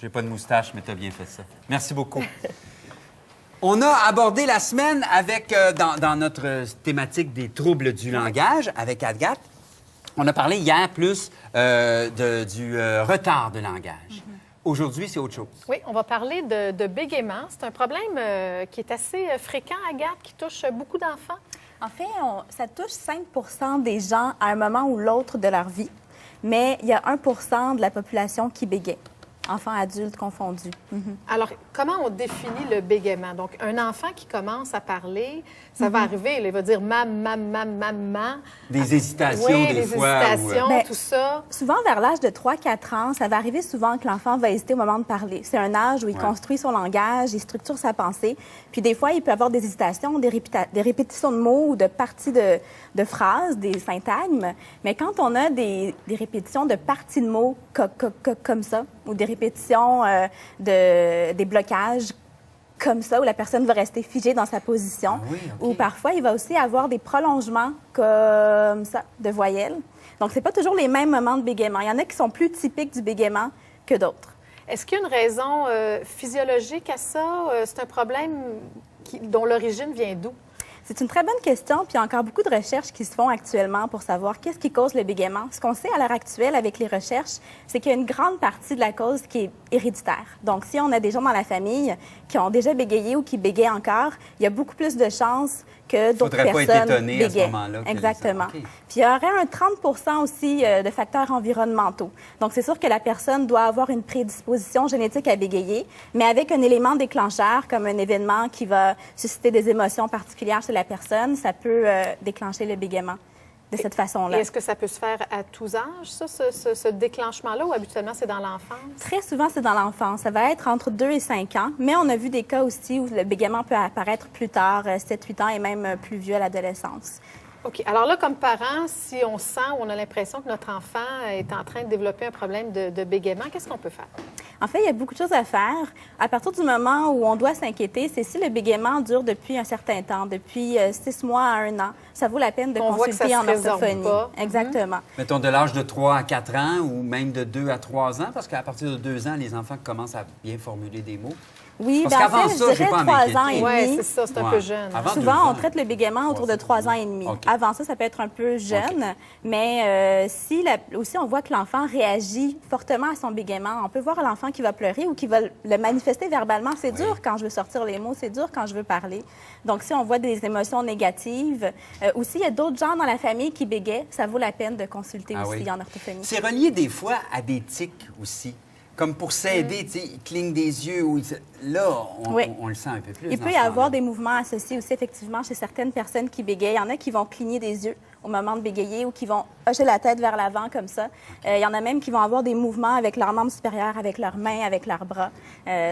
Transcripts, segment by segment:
J'ai pas de moustache, mais tu as bien fait ça. Merci beaucoup. On a abordé la semaine avec, dans notre thématique des troubles du langage avec Agathe. On a parlé hier plus du retard de langage. Aujourd'hui, c'est autre chose. Oui, on va parler de bégaiement. C'est un problème qui est assez fréquent, Agathe, qui touche beaucoup d'enfants. En fait, ça touche 5 des gens à un moment ou l'autre de leur vie, mais il y a 1 de la population qui bégaie. Enfants, adultes confondus. Alors, comment on définit le bégaiement? Donc, un enfant qui commence à parler, ça va arriver, il va dire mam. Des hésitations, oui, des fois. Hésitations, Ben, tout ça. Souvent, vers l'âge de 3-4 ans, ça va arriver souvent que l'enfant va hésiter au moment de parler. C'est un âge où il construit son langage, il structure sa pensée. Puis des fois, il peut avoir des hésitations, des répétitions de mots ou de parties de phrases, des syntagmes. Mais quand on a des répétitions de parties de mots comme ça, ou des répétitions des blocages comme ça, où la personne va rester figée dans sa position. Ah oui, OK. Ou parfois, il va aussi avoir des prolongements comme ça, de voyelles. Donc, c'est pas toujours les mêmes moments de bégaiement. Il y en a qui sont plus typiques du bégaiement que d'autres. Est-ce qu'il y a une raison physiologique à ça? C'est un problème dont l'origine vient d'où? C'est une très bonne question, puis il y a encore beaucoup de recherches qui se font actuellement pour savoir qu'est-ce qui cause le bégaiement. Ce qu'on sait à l'heure actuelle avec les recherches, c'est qu'il y a une grande partie de la cause qui est héréditaire. Donc, si on a des gens dans la famille qui ont déjà bégayé ou qui bégayent encore, il y a beaucoup plus de chances que d'autres personnes faudrait pas être étonné bégaient. à ce moment-là. Exactement. OK. Puis il y aurait un 30 aussi de facteurs environnementaux. Donc, c'est sûr que la personne doit avoir une prédisposition génétique à bégayer, mais avec un élément déclencheur, comme un événement qui va susciter des émotions particulières chez la personne, ça peut déclencher le bégaiement de cette façon-là. Et est-ce que ça peut se faire à tous âges, ça, ce déclenchement-là, ou habituellement c'est dans l'enfance? Très souvent, c'est dans l'enfance. Ça va être entre 2 et 5 ans, mais on a vu des cas aussi où le bégaiement peut apparaître plus tard, 7-8 ans et même plus vieux à l'adolescence. OK. Alors là, comme parent, si on sent ou on a l'impression que notre enfant est en train de développer un problème de bégaiement, qu'est-ce qu'on peut faire? En fait, il y a beaucoup de choses à faire. À partir du moment où on doit s'inquiéter, c'est si le bégaiement dure depuis un certain temps, depuis 6 mois à 1 an. Ça vaut la peine de On voit que ça consulter se en résorbe orthophonie. pas. Exactement. Mettons de l'âge de 3 à 4 ans ou même de 2 à 3 ans, parce qu'à partir de 2 ans, les enfants commencent à bien formuler des mots. Oui, Parce bien en qu'avant fait, ça, je j'ai dirais pas à 3 ans m'inquiéter. et Oui, demi. c'est ça, c'est un Ouais. peu jeune. Avant 2 Souvent, ans. on traite le bégaiement autour de 3 ans et demi. OK. Avant ça, ça peut être un peu jeune, mais si aussi on voit que l'enfant réagit fortement à son bégaiement, on peut voir l'enfant qui va pleurer ou qui va le manifester verbalement. C'est dur quand je veux sortir les mots, c'est dur quand je veux parler. Donc, si on voit des émotions négatives, aussi, il y a d'autres gens dans la famille qui bégaient, ça vaut la peine de consulter Ah aussi oui. en orthophonie. C'est relié des fois à des tics aussi. Comme pour s'aider, tu sais, il cligne des yeux. Là, Oui. on le sent un peu plus. Il dans peut ce y avoir temps-là. des mouvements associés aussi, effectivement, chez certaines personnes qui bégayent. Il y en a qui vont cligner des yeux au moment de bégayer ou qui vont hocher la tête vers l'avant comme ça. Il y en a même qui vont avoir des mouvements avec leurs membres supérieurs, avec leurs mains, avec leurs bras.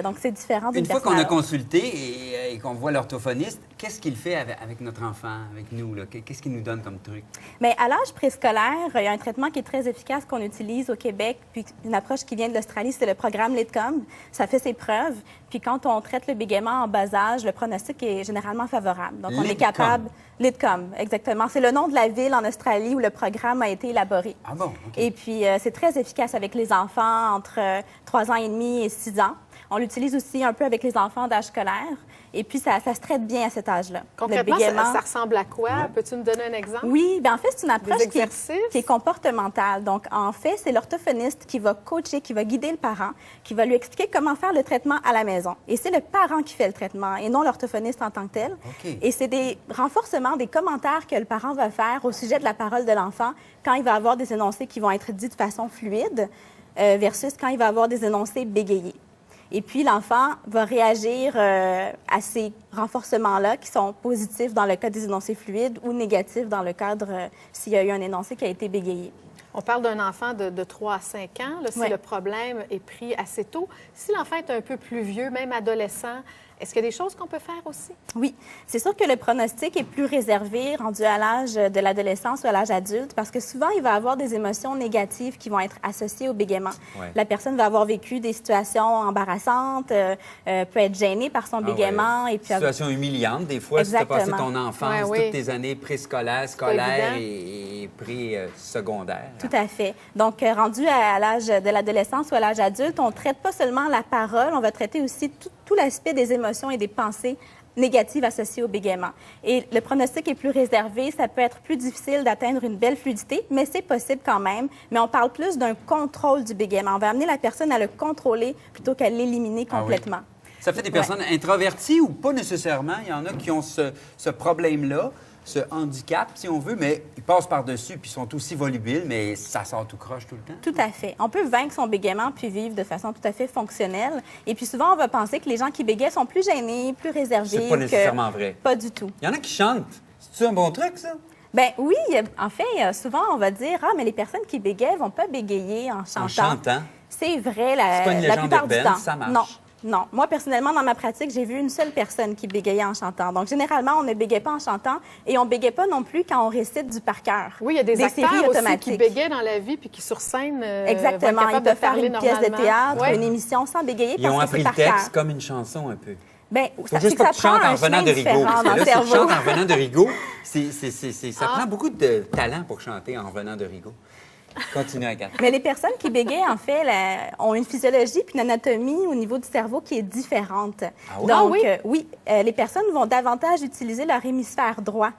Donc, c'est différent d'une Une fois personne qu'on à a l'autre. consulté et qu'on voit l'orthophoniste, qu'est-ce qu'il fait avec notre enfant, avec nous? Là? Qu'est-ce qu'il nous donne comme truc? Mais à l'âge préscolaire, il y a un traitement qui est très efficace qu'on utilise au Québec, puis une approche qui vient de l'Australie, c'est le programme LITCOM. Ça fait ses preuves. Puis quand on traite le bégaiement en bas âge, le pronostic est généralement favorable. Donc, on est LITCOM. capable... LITCOM, exactement. C'est le nom de la ville en Australie où le programme a été élaboré. Ah bon? OK. Et puis, c'est très efficace avec les enfants entre 3 ans et demi et 6 ans. On l'utilise aussi un peu avec les enfants d'âge scolaire. Et puis, ça se traite bien à cet âge-là. Concrètement, Le bégaiement. ça ressemble à quoi? Peux-tu nous donner un exemple? Oui, bien en fait, c'est une approche qui exercices? est comportementale. Donc, en fait, c'est l'orthophoniste qui va coacher, qui va guider le parent, qui va lui expliquer comment faire le traitement à la maison. Et c'est le parent qui fait le traitement et non l'orthophoniste en tant que tel. OK. Et c'est des renforcements, des commentaires que le parent va faire au sujet de la parole de l'enfant quand il va avoir des énoncés qui vont être dits de façon fluide versus quand il va avoir des énoncés bégayés. Et puis, l'enfant va réagir à ces renforcements-là qui sont positifs dans le cas des énoncés fluides ou négatifs dans le cadre s'il y a eu un énoncé qui a été bégayé. On parle d'un enfant de 3 à 5 ans, là, si Ouais. le problème est pris assez tôt. Si l'enfant est un peu plus vieux, même adolescent, est-ce qu'il y a des choses qu'on peut faire aussi? Oui, c'est sûr que le pronostic est plus réservé rendu à l'âge de l'adolescence ou à l'âge adulte parce que souvent, il va avoir des émotions négatives qui vont être associées au bégaiement. Ouais. La personne va avoir vécu des situations embarrassantes, peut être gênée par son bégaiement. Ouais. Et puis Situation humiliante, des fois, si tu as passé Exactement. ton enfance, Ouais, oui. toutes tes années préscolaires, scolaires évident. et pré-secondaires. Tout à fait. Donc, rendu à l'âge de l'adolescence ou à l'âge adulte, on ne traite pas seulement la parole, on va traiter aussi tout l'aspect des émotions et des pensées négatives associées au bégaiement. Et le pronostic est plus réservé, ça peut être plus difficile d'atteindre une belle fluidité, mais c'est possible quand même. Mais on parle plus d'un contrôle du bégaiement. On va amener la personne à le contrôler plutôt qu'à l'éliminer complètement. Ah oui. Ça fait des personnes introverties ou pas nécessairement. Il y en a qui ont ce problème-là, ce handicap, si on veut, mais ils passent par-dessus puis sont aussi volubiles, mais ça sort tout croche tout le temps. Tout à fait. On peut vaincre son bégaiement puis vivre de façon tout à fait fonctionnelle. Et puis souvent, on va penser que les gens qui bégayent sont plus gênés, plus réservés. C'est pas nécessairement vrai. Pas du tout. Il y en a qui chantent. C'est-tu un bon truc, ça? Ben oui, en fait, souvent, on va dire, ah, mais les personnes qui bégayent vont pas bégayer en chantant. En chantant? C'est vrai C'est pas une la légende plupart du urbaine, temps. ça marche. Non. Non. Moi, personnellement, dans ma pratique, j'ai vu une seule personne qui bégayait en chantant. Donc, généralement, on ne bégaye pas en chantant et on ne bégaye pas non plus quand on récite du par cœur. Oui, il y a des acteurs séries aussi automatiques. qui bégayent dans la vie puis qui, sur scène, Exactement. Ils peuvent faire une pièce de théâtre, Ouais. une émission sans bégayer Ils ont parce que appris c'est le par cœur. texte comme une chanson un peu. Bien, Faut juste pas que tu chantes en revenant de Rigaud. Parce que dans le là, si tu cerveau. chantes en revenant de Rigaud, ça prend beaucoup de talent pour chanter en revenant de Rigaud. Continue, Agathe. Mais les personnes qui bégayent, en fait, ont une physiologie puis une anatomie au niveau du cerveau qui est différente. oui? Donc, Ah oui? les personnes vont davantage utiliser leur hémisphère droit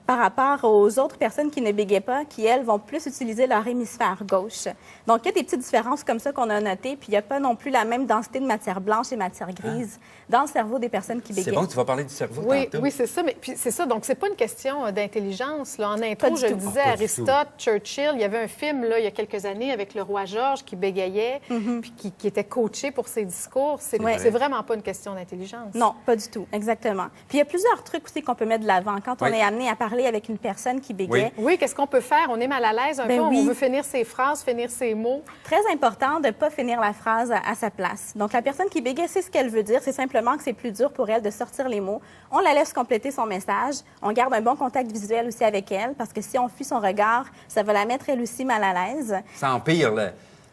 par rapport aux autres personnes qui ne bégayent pas, qui, elles, vont plus utiliser leur hémisphère gauche. Donc, il y a des petites différences comme ça qu'on a notées, puis il n'y a pas non plus la même densité de matière blanche et matière grise dans le cerveau des personnes qui C'est bégayent. bon, tu vas parler du cerveau Oui, tantôt. oui, c'est ça. Mais puis c'est ça. Donc, c'est pas une question d'intelligence. Là. En Pas intro, du je le tout. disais, Ah, pas du Aristote, Churchill, il y avait un film là, il y a quelques années avec le roi George qui bégayait puis qui était coaché pour ses discours. C'est c'est vraiment pas une question d'intelligence. Non, pas du tout, exactement. Puis il y a plusieurs trucs aussi qu'on peut mettre de l'avant quand on Oui. est amené à parler avec une personne qui bégaye. Oui, qu'est-ce qu'on peut faire? On est mal à l'aise un Ben peu, oui. on veut finir ses phrases, finir ses mots. Très important de ne pas finir la phrase à sa place. Donc, la personne qui bégaye sait ce qu'elle veut dire. C'est simplement que c'est plus dur pour elle de sortir les mots. On la laisse compléter son message. On garde un bon contact visuel aussi avec elle parce que si on fuit son regard, ça va la mettre elle aussi mal à l'aise. Ça empire, là.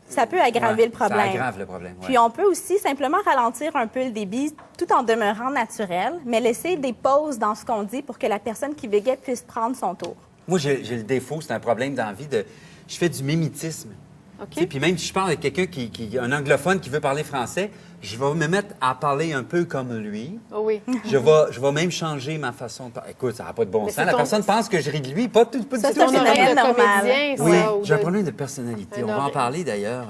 Ça peut aggraver Ouais, le problème. Ça aggrave le problème, ouais. Puis on peut aussi simplement ralentir un peu le débit tout en demeurant naturel, mais laisser des pauses dans ce qu'on dit pour que la personne qui bégaye puisse prendre son tour. Moi, j'ai le défaut, c'est un problème d'envie de... Je fais du mimétisme. OK? Tu sais, puis même si je parle avec quelqu'un un anglophone qui veut parler français, je vais me mettre à parler un peu comme lui. Oh oui. Je vais même changer ma façon de parler. Écoute, ça n'a pas de bon Mais sens. c'est La ton- personne pense que je ris de lui, pas du tout. Ça, C'est ton c'est oreille très de normal. comédien, Oui, ça, ou j'ai un de- problème de personnalité. Un On va en oreille. parler d'ailleurs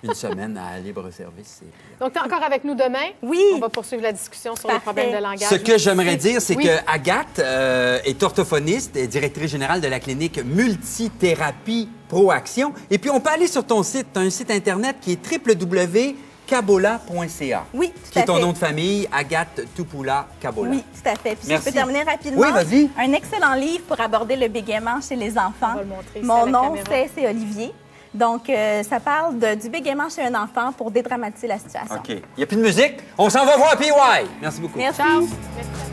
une semaine à Libre Service. Donc, tu es encore avec nous demain? Oui. On va poursuivre la discussion sur les Parfait. problèmes de langage. Ce que j'aimerais dire, c'est Oui. que Agathe est orthophoniste et directrice générale de la clinique Multithérapie Proaction. Et puis, on peut aller sur ton site. Tu as un site Internet qui est www.kabola.ca. Oui, tout Qui est à ton fait. nom de famille, Agathe Tupula Kabola. Oui, tout à fait. Puis si Merci. je peux terminer rapidement. Oui, vas-y. Un excellent livre pour aborder le bégaiement chez les enfants. On va le montrer ici à Mon la nom, caméra. c'est Olivier. Donc, ça parle du bégaiement chez un enfant pour dédramatiser la situation. OK. Il n'y a plus de musique. On s'en va voir PY. Merci beaucoup. Merci. Ciao. Merci.